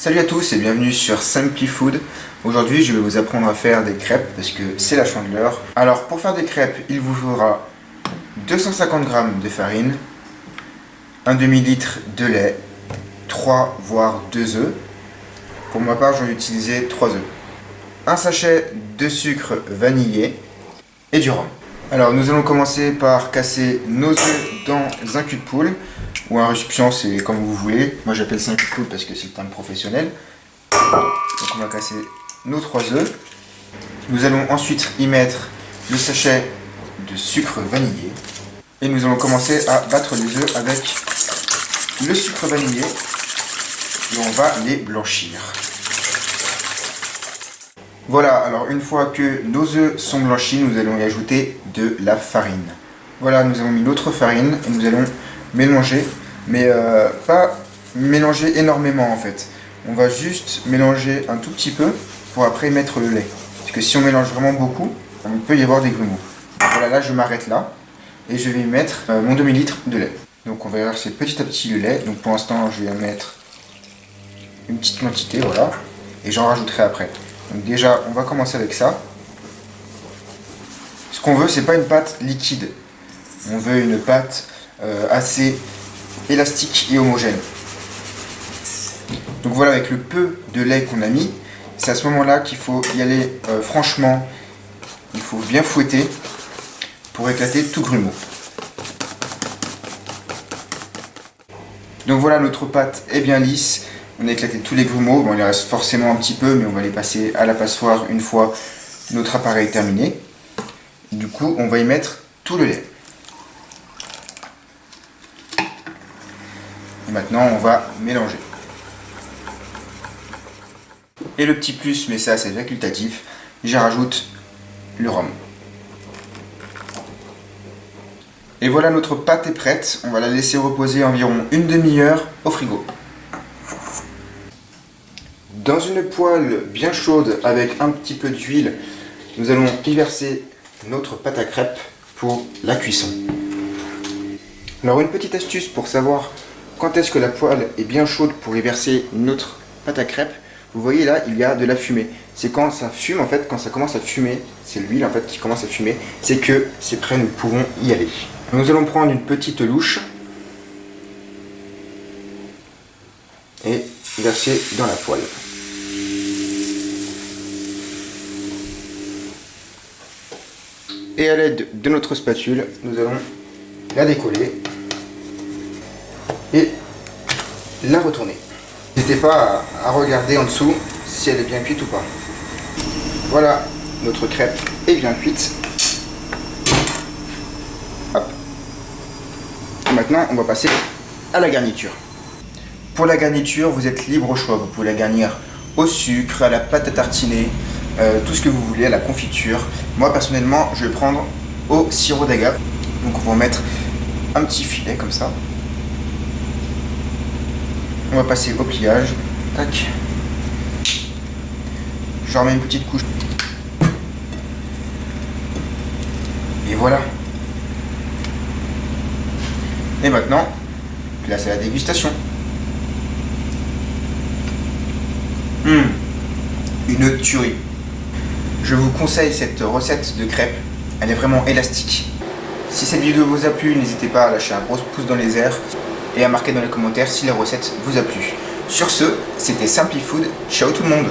Salut à tous et bienvenue sur Simply Food. Aujourd'hui je vais vous apprendre à faire des crêpes parce que c'est la chandeleur. Alors pour faire des crêpes il vous faudra 250 g de farine, un demi-litre de lait, 3 voire 2 œufs. Pour ma part j'en ai utilisé 3 œufs. Un sachet de sucre vanillé et du rhum. Alors nous allons commencer par casser nos œufs dans un cul de poule ou un récipient, c'est comme vous voulez. Moi j'appelle ça un cul de poule parce que c'est le terme professionnel. Donc on va casser nos 3 œufs. Nous allons ensuite y mettre le sachet de sucre vanillé et nous allons commencer à battre les œufs avec le sucre vanillé et on va les blanchir. Voilà, alors une fois que nos œufs sont blanchis, nous allons y ajouter de la farine. Voilà, nous avons mis notre farine et nous allons mélanger, mais pas mélanger énormément en fait. On va juste mélanger un tout petit peu pour après mettre le lait. Parce que si on mélange vraiment beaucoup, il peut y avoir des grumeaux. Voilà, là je m'arrête là et je vais y mettre mon demi-litre de lait. Donc on va verser petit à petit le lait. Donc pour l'instant je vais en mettre une petite quantité, voilà, et j'en rajouterai après. Donc déjà on va commencer avec ça. Ce qu'on veut, c'est pas une pâte liquide, on veut une pâte assez élastique et homogène. Donc voilà, avec le peu de lait qu'on a mis, c'est à ce moment là qu'il faut y aller franchement. Il faut bien fouetter pour éclater tout grumeau. Donc voilà, notre pâte est bien lisse. On a éclaté tous les grumeaux. Bon, il reste forcément un petit peu, mais on va les passer à la passoire une fois notre appareil terminé. Du coup, on va y mettre tout le lait. Et maintenant, on va mélanger. Et le petit plus, mais ça c'est facultatif, j'y rajoute le rhum. Et voilà, notre pâte est prête. On va la laisser reposer environ une demi-heure au frigo. Dans une poêle bien chaude avec un petit peu d'huile, nous allons y verser notre pâte à crêpes pour la cuisson. Alors une petite astuce pour savoir quand est-ce que la poêle est bien chaude pour y verser notre pâte à crêpes. Vous voyez là, il y a de la fumée. C'est quand ça fume en fait, quand ça commence à fumer, c'est l'huile en fait qui commence à fumer, c'est que c'est prêt, nous pouvons y aller. Nous allons prendre une petite louche et verser dans la poêle. Et à l'aide de notre spatule, nous allons la décoller et la retourner. N'hésitez pas à regarder en dessous si elle est bien cuite ou pas. Voilà, notre crêpe est bien cuite. Hop. Et maintenant, on va passer à la garniture. Pour la garniture, vous êtes libre au choix. Vous pouvez la garnir au sucre, à la pâte à tartiner, tout ce que vous voulez, à la confiture. Moi personnellement je vais prendre au sirop d'agave. Donc on va en mettre un petit filet comme ça. On va passer au pliage. Tac. Je remets une petite couche. Et voilà. Et maintenant, place à la dégustation. Une tuerie. Je vous conseille cette recette de crêpes, elle est vraiment élastique. Si cette vidéo vous a plu, n'hésitez pas à lâcher un gros pouce dans les airs et à marquer dans les commentaires si la recette vous a plu. Sur ce, c'était Simply Food, ciao tout le monde!